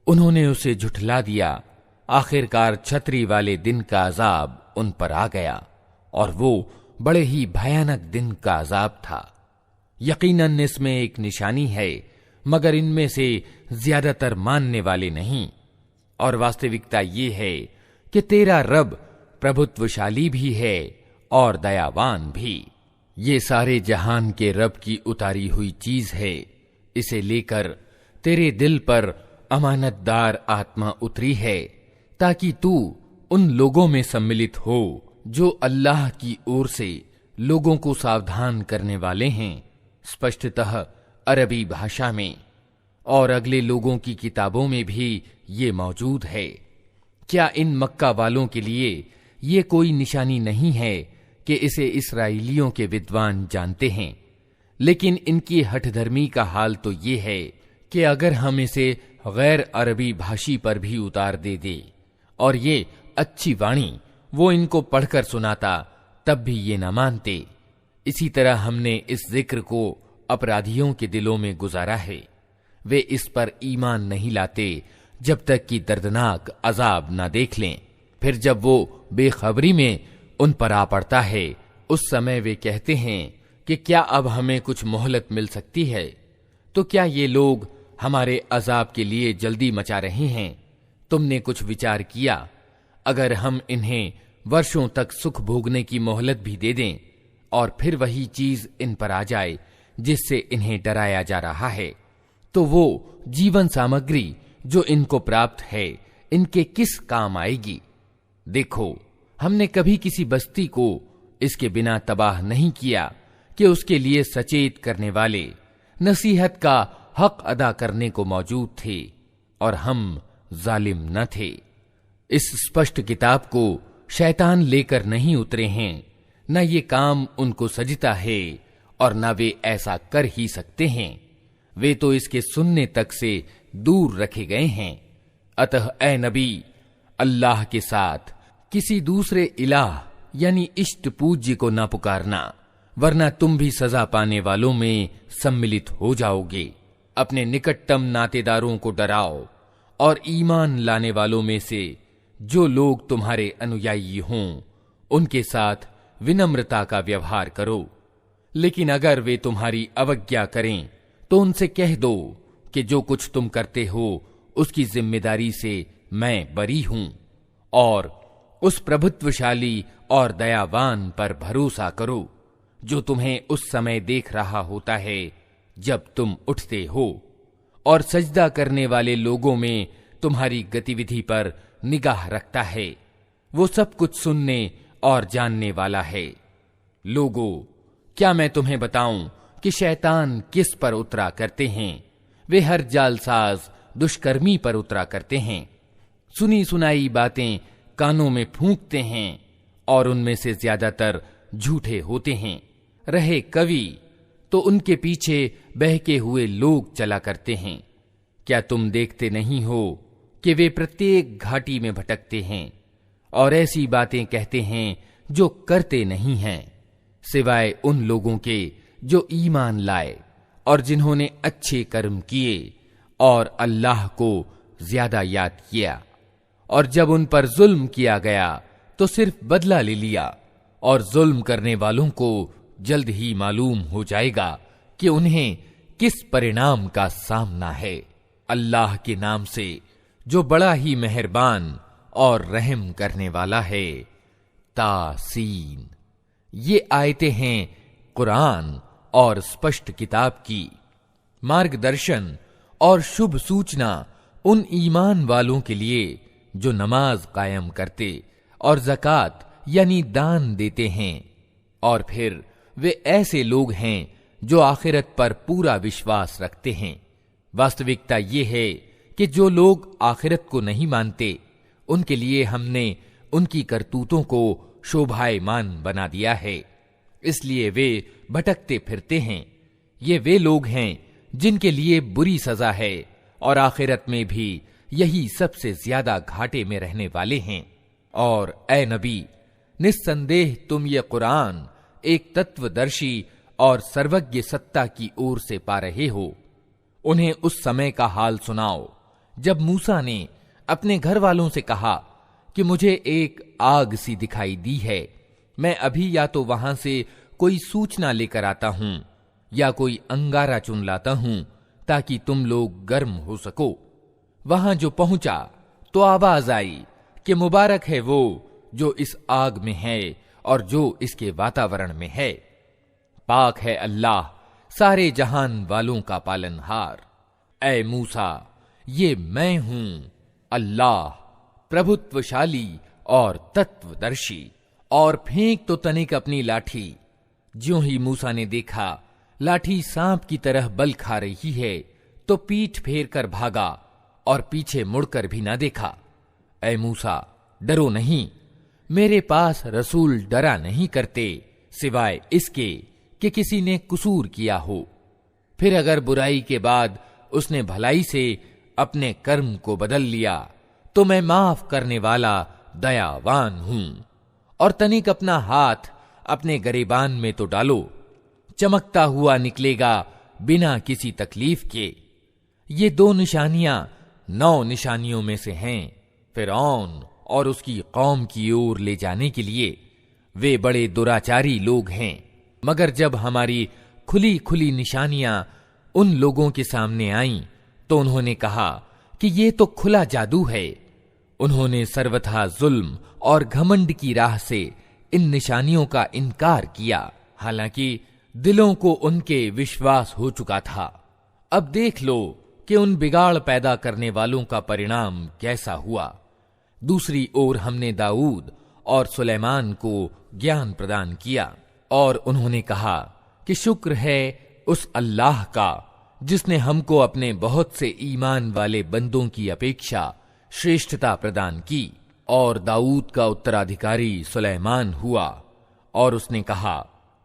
उन्होंने उसे झुठला दिया। आखिरकार छतरी वाले दिन का अजाब उन पर आ गया और वो बड़े ही भयानक दिन का अजाब था। यकीनन इसमें एक निशानी है, मगर इनमें से ज्यादातर मानने वाले नहीं। और वास्तविकता ये है कि तेरा रब प्रभुत्वशाली भी है और दयावान भी। ये सारे जहान के रब की उतारी हुई चीज है। इसे लेकर तेरे दिल पर अमानतदार आत्मा उतरी है ताकि तू उन लोगों में सम्मिलित हो जो अल्लाह की ओर से लोगों को सावधान करने वाले हैं, स्पष्टतः अरबी भाषा में, और अगले लोगों की किताबों में भी ये मौजूद है। क्या इन मक्का वालों के लिए ये कोई निशानी नहीं है कि इसे इस्राएलियों के विद्वान जानते हैं? लेकिन इनकी हठधर्मी का हाल तो ये है कि अगर हम इसे गैर अरबी भाषी पर भी उतार दे और ये अच्छी वाणी वो इनको पढ़कर सुनाता, तब भी ये न मानते। इसी तरह हमने इस जिक्र को अपराधियों के दिलों में गुजारा है। वे इस पर ईमान नहीं लाते जब तक कि दर्दनाक अजाब न देख लें। फिर जब वो बेखबरी में उन पर आ पड़ता है, उस समय वे कहते हैं कि क्या अब हमें कुछ मोहलत मिल सकती है? तो क्या ये लोग हमारे अजाब के लिए जल्दी मचा रहे हैं? तुमने कुछ विचार किया? अगर हम इन्हें वर्षों तक सुख भोगने की मोहलत भी दे दें और फिर वही चीज इन पर आ जाए जिससे इन्हें डराया जा रहा है, तो वो जीवन सामग्री जो इनको प्राप्त है इनके किस काम आएगी? देखो, हमने कभी किसी बस्ती को इसके बिना तबाह नहीं किया कि उसके लिए सचेत करने वाले नसीहत का हक अदा करने को मौजूद थे और हम जालिम न थे। इस स्पष्ट किताब को शैतान लेकर नहीं उतरे हैं, न ये काम उनको सजता है और न वे ऐसा कर ही सकते हैं। वे तो इसके सुनने तक से दूर रखे गए हैं। अतः ए नबी, अल्लाह के साथ किसी दूसरे इलाह यानी इष्ट पूज्य को ना पुकारना, वरना तुम भी सजा पाने वालों में सम्मिलित हो जाओगे। अपने निकटतम नातेदारों को डराओ और ईमान लाने वालों में से जो लोग तुम्हारे अनुयायी हों, उनके साथ विनम्रता का व्यवहार करो। लेकिन अगर वे तुम्हारी अवज्ञा करें तो उनसे कह दो कि जो कुछ तुम करते हो उसकी जिम्मेदारी से मैं बरी हूं, और उस प्रभुत्वशाली और दयावान पर भरोसा करो जो तुम्हें उस समय देख रहा होता है जब तुम उठते हो, और सजदा करने वाले लोगों में तुम्हारी गतिविधि पर निगाह रखता है। वो सब कुछ सुनने और जानने वाला है। लोगों, क्या मैं तुम्हें बताऊं कि शैतान किस पर उतरा करते हैं? वे हर जालसाज दुष्कर्मी पर उतरा करते हैं। सुनी सुनाई बातें कानों में फूंकते हैं और उनमें से ज्यादातर झूठे होते हैं। रहे कवि तो उनके पीछे बहके हुए लोग चला करते हैं। क्या तुम देखते नहीं हो कि वे प्रत्येक घाटी में भटकते हैं और ऐसी बातें कहते हैं जो करते नहीं हैं, सिवाय उन लोगों के जो ईमान लाए और जिन्होंने अच्छे कर्म किए और अल्लाह को ज्यादा याद किया। और जब उन पर जुल्म किया गया तो सिर्फ बदला ले लिया, और जुल्म करने वालों को जल्द ही मालूम हो जाएगा कि उन्हें किस परिणाम का सामना है। अल्लाह के नाम से जो बड़ा ही मेहरबान और रहम करने वाला है। तासीन। ये आयतें हैं कुरान और स्पष्ट किताब की। मार्गदर्शन और शुभ सूचना उन ईमान वालों के लिए जो नमाज कायम करते और ज़कात यानी दान देते हैं, और फिर वे ऐसे लोग हैं जो आखिरत पर पूरा विश्वास रखते हैं। वास्तविकता ये है कि जो लोग आखिरत को नहीं मानते, उनके लिए हमने उनकी करतूतों को शोभायमान बना दिया है, इसलिए वे भटकते फिरते हैं। ये वे लोग हैं जिनके लिए बुरी सजा है और आखिरत में भी यही सबसे ज्यादा घाटे में रहने वाले हैं। और ए नबी, निस्संदेह तुम ये कुरान एक तत्वदर्शी और सर्वज्ञ सत्ता की ओर से पा रहे हो। उन्हें उस समय का हाल सुनाओ जब मूसा ने अपने घर वालों से कहा कि मुझे एक आग सी दिखाई दी है, मैं अभी या तो वहां से कोई सूचना लेकर आता हूं या कोई अंगारा चुन लाता हूं ताकि तुम लोग गर्म हो सको। वहां जो पहुंचा तो आवाज आई कि मुबारक है वो जो इस आग में है और जो इसके वातावरण में है। पाक है अल्लाह सारे जहान वालों का पालनहार। ऐ मूसा, ये मैं हूं अल्लाह, प्रभुत्वशाली और तत्वदर्शी। और फेंक तो तनिक अपनी लाठी। ज्यों ही मूसा ने देखा लाठी सांप की तरह बल खा रही है तो पीठ फेर कर भागा और पीछे मुड़कर भी ना देखा। ऐ मूसा, डरो नहीं, मेरे पास रसूल डरा नहीं करते सिवाय इसके कि किसी ने कसूर किया हो, फिर अगर बुराई के बाद उसने भलाई से अपने कर्म को बदल लिया तो मैं माफ करने वाला दयावान हूं। और तनिक अपना हाथ अपने गरेबान में तो डालो, चमकता हुआ निकलेगा बिना किसी तकलीफ के। ये 2 निशानियां 9 निशानियों में से हैं। फिरौन और उसकी कौम की ओर ले जाने के लिए वे बड़े दुराचारी लोग हैं। मगर जब हमारी खुली खुली निशानियां उन लोगों के सामने आईं तो उन्होंने कहा कि ये तो खुला जादू है। उन्होंने सर्वथा जुल्म और घमंड की राह से इन निशानियों का इनकार किया, हालांकि दिलों को उनके विश्वास हो चुका था। अब देख लो कि उन बिगाड़ पैदा करने वालों का परिणाम कैसा हुआ। दूसरी ओर हमने दाऊद और सुलेमान को ज्ञान प्रदान किया और उन्होंने कहा कि शुक्र है उस अल्लाह का जिसने हमको अपने बहुत से ईमान वाले बंदों की अपेक्षा श्रेष्ठता प्रदान की। और दाऊद का उत्तराधिकारी सुलेमान हुआ और उसने कहा,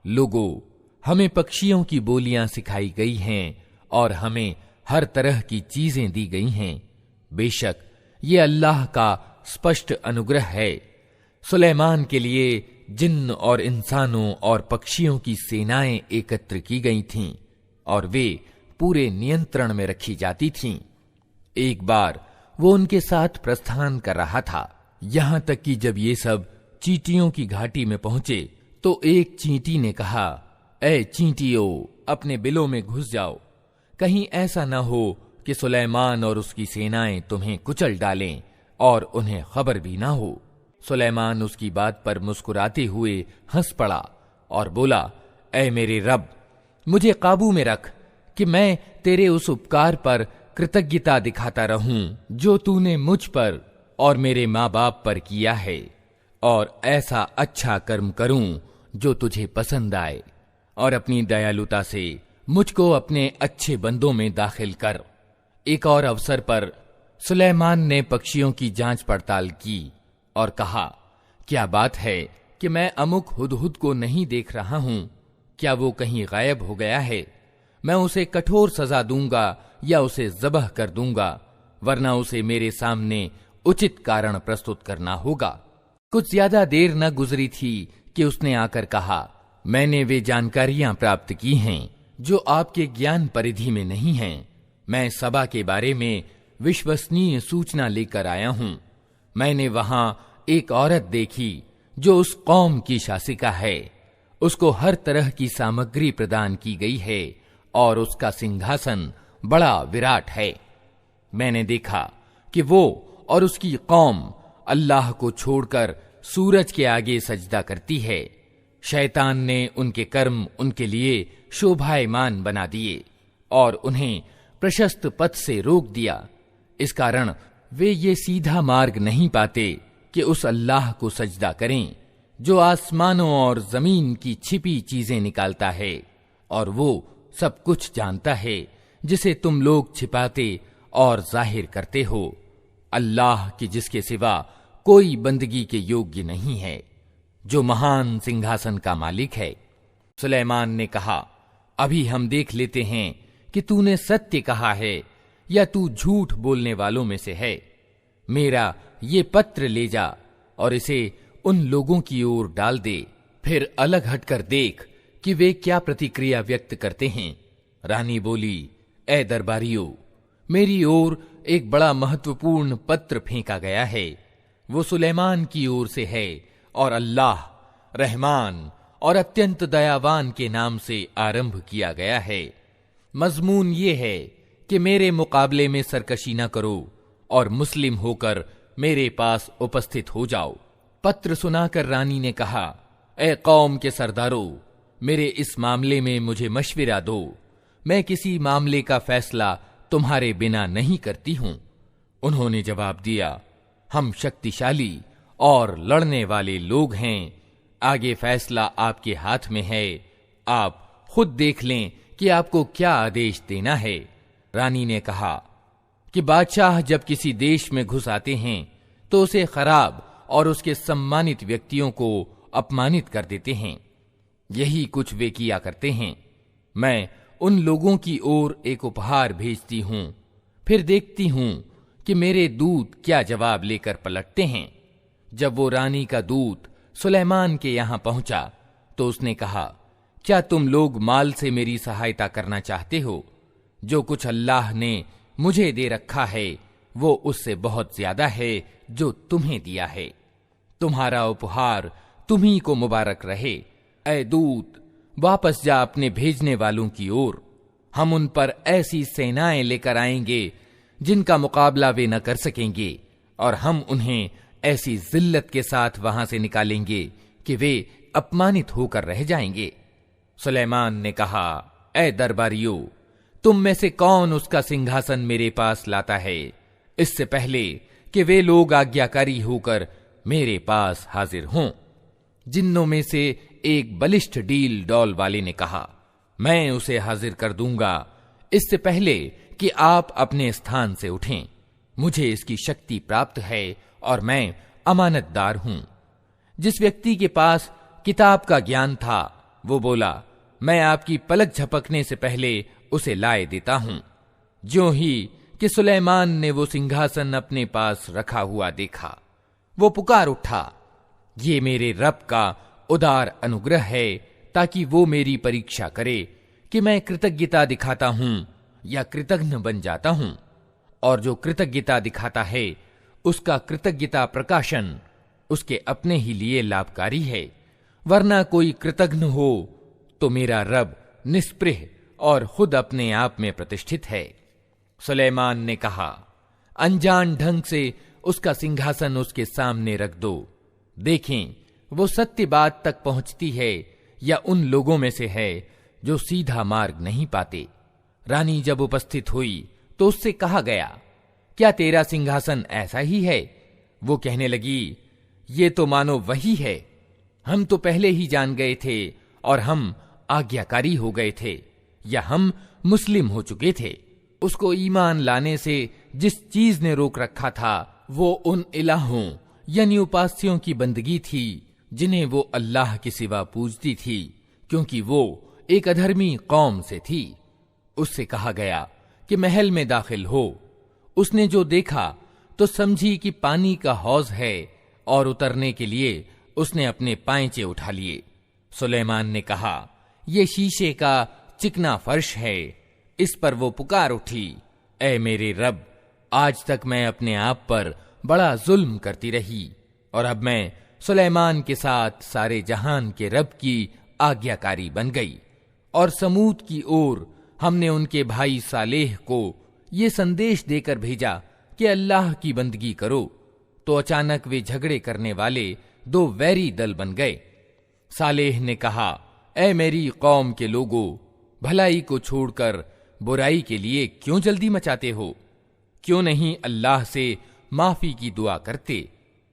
लोगों, हमें पक्षियों की बोलियां सिखाई गई हैं और हमें हर तरह की चीजें दी गई हैं। बेशक ये अल्लाह का स्पष्ट अनुग्रह है। सुलेमान के लिए जिन्न और इंसानों और पक्षियों की सेनाएं एकत्र की गई थीं और वे पूरे नियंत्रण में रखी जाती थीं। एक बार वो उनके साथ प्रस्थान कर रहा था, यहां तक कि जब ये सब चींटियों की घाटी में पहुंचे तो एक चींटी ने कहा, ऐ चींटियों, अपने बिलों में घुस जाओ, कहीं ऐसा न हो कि सुलेमान और उसकी सेनाएं तुम्हें कुचल डालें और उन्हें खबर भी ना हो। सुलेमान उसकी बात पर मुस्कुराते हुए हंस पड़ा और बोला, ऐ मेरे रब, मुझे काबू में रख कि मैं तेरे उस उपकार पर कृतज्ञता दिखाता रहूं जो तूने मुझ पर और मेरे माँ बाप पर किया है, और ऐसा अच्छा कर्म करूं जो तुझे पसंद आए, और अपनी दयालुता से मुझको अपने अच्छे बंदों में दाखिल कर। एक और अवसर पर सुलेमान ने पक्षियों की जांच पड़ताल की और कहा, क्या बात है कि मैं अमुक हुदहुद को नहीं देख रहा हूं? क्या वो कहीं गायब हो गया है? मैं उसे कठोर सजा दूंगा या उसे ज़बह कर दूंगा, वरना उसे मेरे सामने उचित कारण प्रस्तुत करना होगा। कुछ ज्यादा देर न गुजरी थी कि उसने आकर कहा, मैंने वे जानकारियां प्राप्त की हैं जो आपके ज्ञान परिधि में नहीं हैं। मैं सबा के बारे में विश्वसनीय सूचना लेकर आया हूं। मैंने वहां एक औरत देखी जो उस कौम की शासिका है। उसको हर तरह की सामग्री प्रदान की गई है और उसका सिंहासन बड़ा विराट है। मैंने देखा कि वो और उसकी कौम अल्लाह को छोड़कर सूरज के आगे सजदा करती है। शैतान ने उनके कर्म उनके लिए शोभायमान बना दिए और उन्हें प्रशस्त पथ से रोक दिया। इस कारण वे ये सीधा मार्ग नहीं पाते कि उस अल्लाह को सजदा करें जो आसमानों और जमीन की छिपी चीजें निकालता है, और वो सब कुछ जानता है जिसे तुम लोग छिपाते और जाहिर करते हो। अल्लाह की जिसके सिवा कोई बंदगी के योग्य नहीं है, जो महान सिंहासन का मालिक है। सुलेमान ने कहा, अभी हम देख लेते हैं कि तूने सत्य कहा है या तू झूठ बोलने वालों में से है। मेरा ये पत्र ले जा और इसे उन लोगों की ओर डाल दे, फिर अलग हटकर देख कि वे क्या प्रतिक्रिया व्यक्त करते हैं। रानी बोली, ए दरबारियों, मेरी ओर एक बड़ा महत्वपूर्ण पत्र फेंका गया है। वो सुलेमान की ओर से है और अल्लाह रहमान और अत्यंत दयावान के नाम से आरंभ किया गया है। मजमून ये है कि मेरे मुकाबले में सरकशी न करो और मुस्लिम होकर मेरे पास उपस्थित हो जाओ। पत्र सुनाकर रानी ने कहा, ए कौम के सरदारों, मेरे इस मामले में मुझे मशविरा दो। मैं किसी मामले का फैसला तुम्हारे बिना नहीं करती हूं। उन्होंने जवाब दिया, हम शक्तिशाली और लड़ने वाले लोग हैं। आगे फैसला आपके हाथ में है। आप खुद देख लें कि आपको क्या आदेश देना है। रानी ने कहा कि बादशाह जब किसी देश में घुस आते हैं तो उसे खराब और उसके सम्मानित व्यक्तियों को अपमानित कर देते हैं। यही कुछ वे किया करते हैं। मैं उन लोगों की ओर एक उपहार भेजती हूं, फिर देखती हूं कि मेरे दूत क्या जवाब लेकर पलटते हैं। जब वो रानी का दूत सुलेमान के यहां पहुंचा तो उसने कहा, क्या तुम लोग माल से मेरी सहायता करना चाहते हो? जो कुछ अल्लाह ने मुझे दे रखा है वो उससे बहुत ज्यादा है जो तुम्हें दिया है। तुम्हारा उपहार तुम्ही को मुबारक रहे। ऐ दूत, वापस जा अपने भेजने वालों की ओर। हम उन पर ऐसी सेनाएं लेकर आएंगे जिनका मुकाबला वे न कर सकेंगे, और हम उन्हें ऐसी जिल्लत के साथ वहां से निकालेंगे कि वे अपमानित होकर रह जाएंगे। सुलेमान ने कहा, ऐ दरबारियों, तुम में से कौन उसका सिंहासन मेरे पास लाता है, इससे पहले कि वे लोग आज्ञाकारी होकर मेरे पास हाजिर हों। जिन्नों में से एक बलिष्ठ डील डौल वाले ने कहा, मैं उसे हाजिर कर दूंगा इससे पहले कि आप अपने स्थान से उठें। मुझे इसकी शक्ति प्राप्त है और मैं अमानतदार हूं। जिस व्यक्ति के पास किताब का ज्ञान था वो बोला, मैं आपकी पलक झपकने से पहले उसे लाए देता हूं। ज्यों ही कि सुलेमान ने वो सिंहासन अपने पास रखा हुआ देखा, वो पुकार उठा, ये मेरे रब का उदार अनुग्रह है, ताकि वो मेरी परीक्षा करे कि मैं कृतज्ञता दिखाता हूं या कृतघ्न बन जाता हूं। और जो कृतज्ञता दिखाता है उसका कृतज्ञता प्रकाशन उसके अपने ही लिए लाभकारी है, वरना कोई कृतघ्न हो तो मेरा रब निस्पृह और खुद अपने आप में प्रतिष्ठित है। सुलेमान ने कहा, अनजान ढंग से उसका सिंहासन उसके सामने रख दो, देखें वो सत्य बात तक पहुंचती है या उन लोगों में से है जो सीधा मार्ग नहीं पाते। रानी जब उपस्थित हुई तो उससे कहा गया, क्या तेरा सिंहासन ऐसा ही है? वो कहने लगी, ये तो मानो वही है। हम तो पहले ही जान गए थे और हम आज्ञाकारी हो गए थे, या हम मुस्लिम हो चुके थे। उसको ईमान लाने से जिस चीज ने रोक रखा था वो उन इलाहों यानी उपास्यों की बंदगी थी जिन्हें वो अल्लाह के सिवा पूजती थी, क्योंकि वो एक अधर्मी कौम से थी। उससे कहा गया कि महल में दाखिल हो। उसने जो देखा तो समझी कि पानी का हौज है और उतरने के लिए उसने अपने पांचे उठा लिए। सुलेमान ने कहा, ये शीशे का चिकना फर्श है। इस पर वो पुकार उठी, ऐ मेरे रब, आज तक मैं अपने आप पर बड़ा जुल्म करती रही और अब मैं सुलेमान के साथ सारे जहान के रब की आज्ञाकारी बन गई। और समूद की ओर हमने उनके भाई सालेह को ये संदेश देकर भेजा कि अल्लाह की बंदगी करो, तो अचानक वे झगड़े करने वाले दो वैरी दल बन गए। सालेह ने कहा, ऐ मेरी कौम के लोगों, भलाई को छोड़कर बुराई के लिए क्यों जल्दी मचाते हो? क्यों नहीं अल्लाह से माफी की दुआ करते,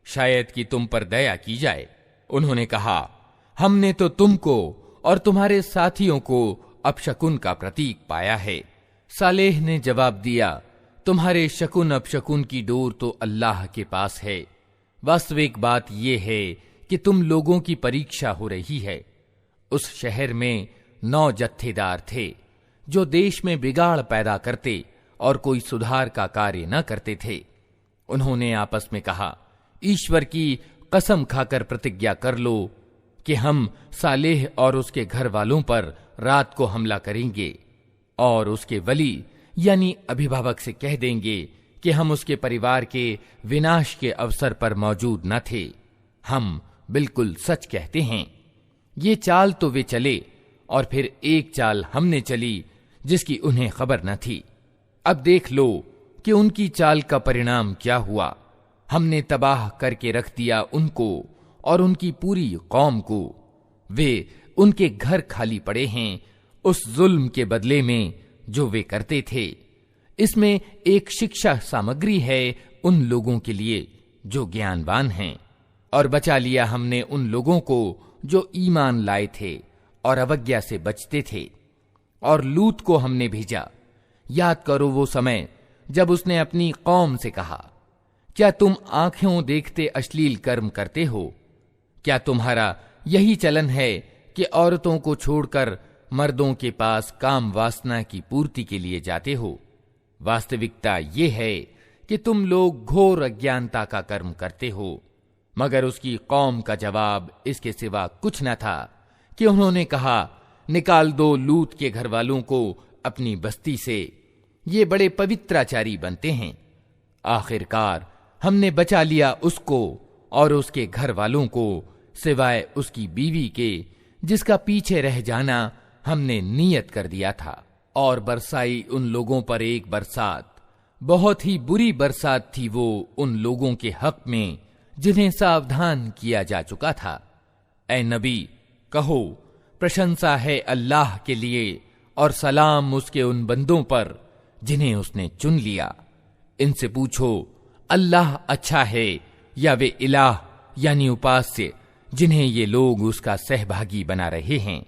शायद कि तुम पर दया की जाए। उन्होंने कहा, हमने तो तुमको और तुम्हारे साथियों को अपशकुन का प्रतीक पाया है। सालेह ने जवाब दिया, तुम्हारे शकुन अपशकुन की डोर तो अल्लाह के पास है। वास्तविक बात यह है कि तुम लोगों की परीक्षा हो रही है। उस शहर में 9 जत्थेदार थे जो देश में बिगाड़ पैदा करते और कोई सुधार का कार्य न करते थे। उन्होंने आपस में कहा, ईश्वर की कसम खाकर प्रतिज्ञा कर लो कि हम सालेह और उसके घर वालों पर रात को हमला करेंगे और उसके वली यानी अभिभावक से कह देंगे कि हम उसके परिवार के विनाश के अवसर पर मौजूद न थे। हम बिल्कुल सच कहते हैं। ये चाल तो वे चले और फिर एक चाल हमने चली जिसकी उन्हें खबर न थी। अब देख लो कि उनकी चाल का परिणाम क्या हुआ। हमने तबाह करके रख दिया उनको और उनकी पूरी कौम को। वे उनके घर खाली पड़े हैं उस जुल्म के बदले में जो वे करते थे। इसमें एक शिक्षा सामग्री है उन लोगों के लिए जो ज्ञानवान हैं। और बचा लिया हमने उन लोगों को जो ईमान लाए थे और अवज्ञा से बचते थे। और लूत को हमने भेजा। याद करो वो समय जब उसने अपनी कौम से कहा, क्या तुम आंखों देखते अश्लील कर्म करते हो? क्या तुम्हारा यही चलन है कि औरतों को छोड़कर मर्दों के पास काम वासना की पूर्ति के लिए जाते हो? वास्तविकता ये है कि तुम लोग घोर अज्ञानता का कर्म करते हो। मगर उसकी कौम का जवाब इसके सिवा कुछ न था कि उन्होंने कहा, निकाल दो लूत के घर वालों को अपनी बस्ती से, ये बड़े पवित्राचारी बनते हैं। आखिरकार हमने बचा लिया उसको और उसके घर वालों को सिवाय उसकी बीवी के, जिसका पीछे रह जाना हमने नियत कर दिया था। और बरसाई उन लोगों पर एक बरसात, बहुत ही बुरी बरसात थी वो उन लोगों के हक में जिन्हें सावधान किया जा चुका था। ऐ नबी, कहो, प्रशंसा है अल्लाह के लिए और सलाम उसके उन बंदों पर जिन्हें उसने चुन लिया। इनसे पूछो, अल्लाह अच्छा है या वे इलाह यानी उपास्य जिन्हें ये लोग उसका सहभागी बना रहे हैं।